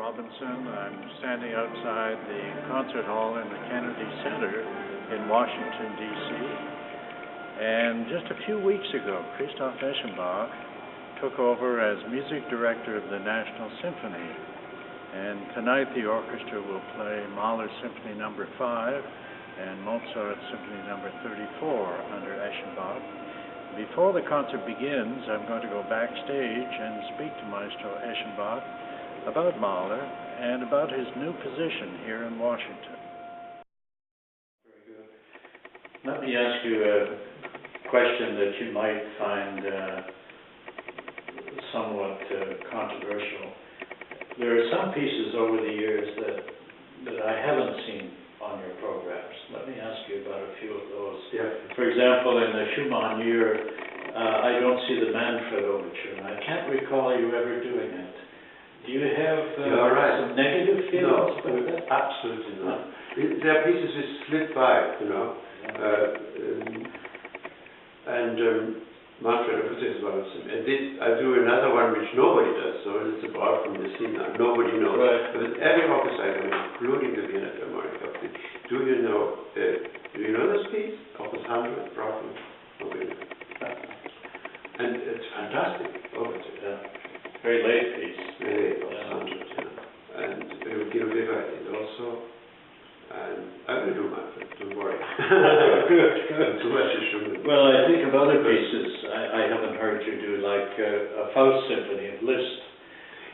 Robinson. I'm standing outside the concert hall in the Kennedy Center in Washington, D.C. And just a few weeks ago, Christoph Eschenbach took over as music director of the National Symphony. And tonight the orchestra will play Mahler's Symphony No. 5 and Mozart's Symphony No. 34 under Eschenbach. Before the concert begins, I'm going to go backstage and speak to Maestro Eschenbach about Mahler and about his new position here in Washington. Very good. Let me ask you a question that you might find somewhat controversial. There are some pieces over the years that I haven't seen on your programs. Let me ask you about a few of those. Yeah. For example, in the Schumann year, I don't see the Manfred Overture, and I can't recall you ever doing it. Do you have some negative feelings about that? Absolutely not. There are pieces which slip by, Manfred Overture is one of them. And I do another one which nobody does, so it's apart from the scene now. Nobody knows. Right. But with every orchestra, including the Vienna Philharmonic, do you know this piece? Opus 100, probably. Nobody knows. And it's fantastic. Overture. Yeah. Very late piece. Very late, Opus 100, yeah. And Guido Weber, I think also. And I will do Manfred, don't worry. Good. Too much is Schumann. Well, I think of other pieces I haven't heard you do, like a Faust Symphony of Liszt.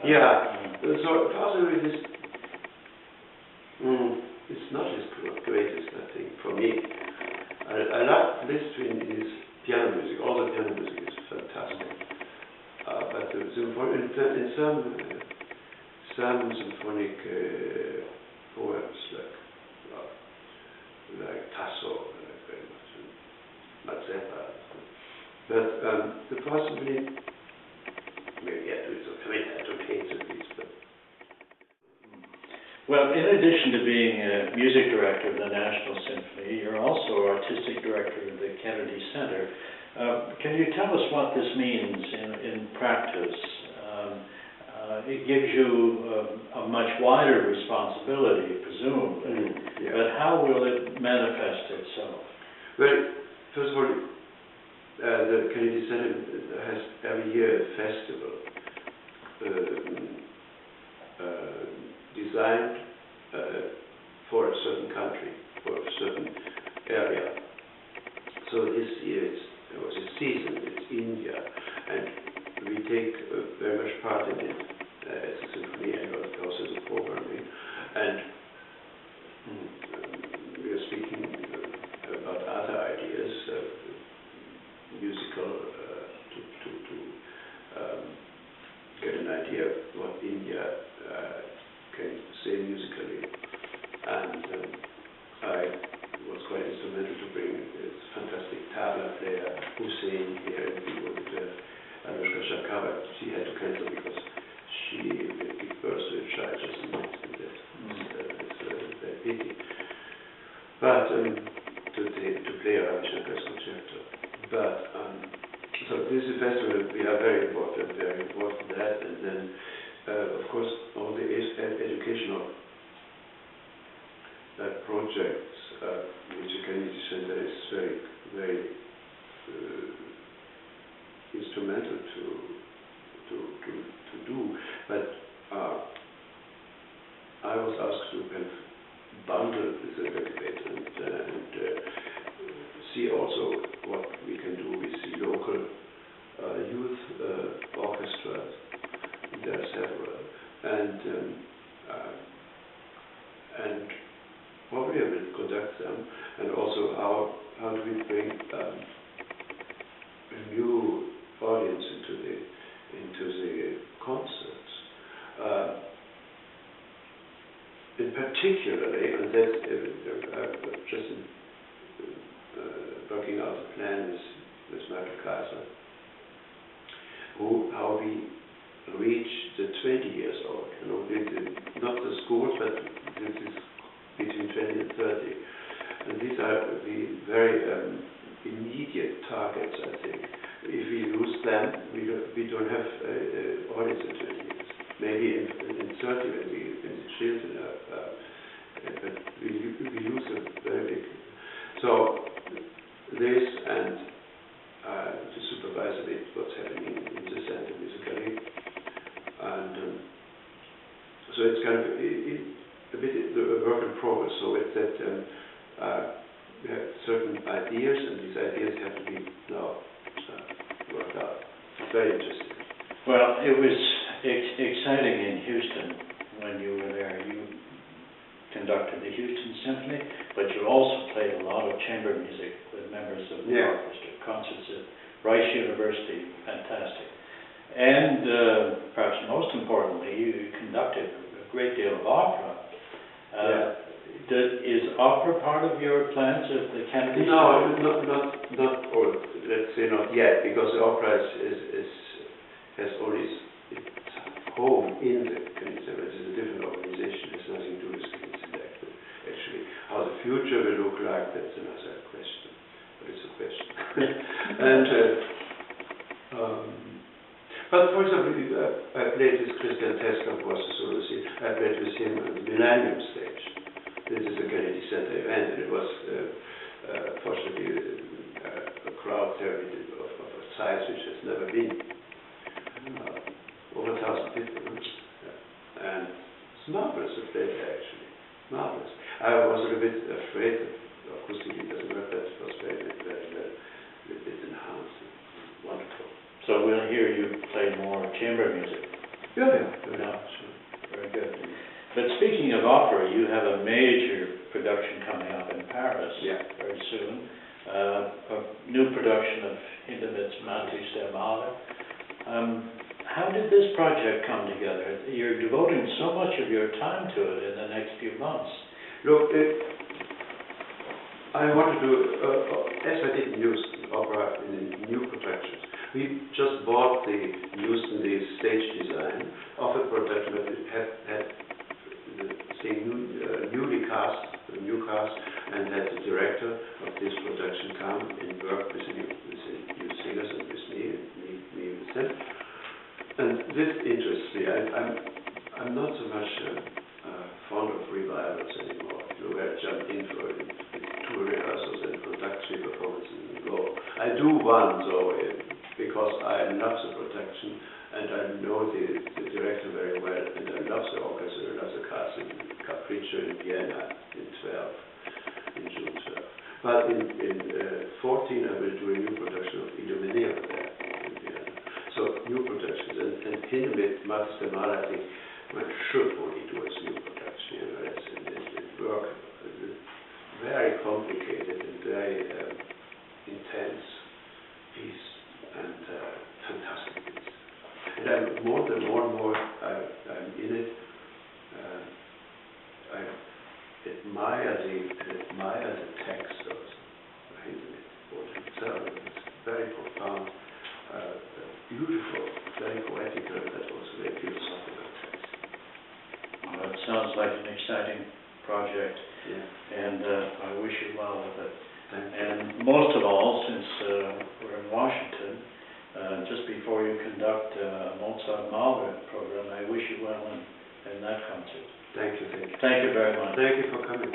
Yeah, so possibly this, it's not his greatest, I think, for me. I like Liszt in his piano music. All the piano music is fantastic. But in some symphonic poems, like Tasso, very much, Mazeppa. But the possibly, maybe I don't hate the piece, but. Well, in addition to being a music director of the National Symphony, you're also artistic director of the Kennedy Center. Can you tell us what this means in practice? It gives you a much wider responsibility, presumably, but how will it manifest itself? Well, first of all, the Kennedy Center has every year a festival designed for a certain country, for a certain area. So this year it was a season, it's India, and we take very much part in it as a symphony and also as a programming. And we are speaking about other ideas, musical, to get an idea of what India can say musically. And I was quite instrumental to bring this fantastic tabla player, Hussein, here, and we wanted to have Anushka Shakava. She had to cancel because she gave birth to a child just in that. It's very pity. But to play a Ravi Shankar's concerto. But so this is a festival we are very important that, and then of course all the educational projects which the Kennedy Center is very, very instrumental to do. But I was asked to kind of bundle this a little bit and see also what we can do with the local youth orchestras. There are several, and probably I will conduct them, and also how do we bring a new audience into the concerts. In particularly, and that's just working out a plan with Michael Kaiser, how we reach the 20 years old. Not the schools, but this is between 20 and 30. And these are the very immediate targets, I think. If we lose them, we don't have audience in 20 years. Maybe in 30 when we So it's kind of a bit a work in progress. So it's that we have certain ideas, and these ideas have to be now worked out. It's very interesting. Well, it was exciting in Houston when you were there. You conducted the Houston Symphony, but you also played a lot of chamber music with members of the orchestra, concerts at Rice University, fantastic. And perhaps most importantly, you conducted a great deal of opera. Is opera part of your plans at the Kennedy No, Center? or let's say not yet, because the opera has only its home in the Kennedy Center. It is a different organization. It has nothing to do with Kennedy Center. Actually, how the future will look like, that's another question. But it's a question. And but for example, I played with Christian Teska, who was a soloist. I played with him on the Millennium stage. This is a Kennedy Center event, and it was fortunately a crowd there of a size which has never been. Over 1,000 people. And it's marvelous to play there, actually. Marvelous. I was a little bit afraid that acoustically it doesn't work, but it was very well enhanced. Wonderful. So we'll hear you play more chamber music. Yeah, Sure. Very good. But speaking of opera, you have a major production coming up in Paris very soon. A new production of Hindemith's Mantis der Maler. How did this project come together? You're devoting so much of your time to it in the next few months. Look, I want to do, as I didn't use opera in new productions. We just bought the stage design of a production that had the new cast, and had the director of this production come and work with the new singers and with me with them. And this interests me. I'm not so much fond of revivals anymore. Where I jump in for 2 rehearsals and conduct 3 performances and go. I do one though, because I love the production and I know the director very well, and I love the orchestra, I love the cast in Capriccio in Vienna in June 12. But in 14 I will do a new production of Idomeneo there in Vienna. So new productions, and Hindemith, Mantis der Maler, I think one should only do as new production. You know, it's work very complicated and very intense piece and fantastic piece. And I'm more and more I'm in it. I admire the text of Hindemith himself. It's very profound, beautiful, very poetical, but also very philosophical text. Well, it sounds like an exciting project, and I wish you well with it. And most of all, since we're in Washington, just before you conduct a Mozart Mahler program, I wish you well in that concert. Thank you. Thank you very much. Thank you for coming.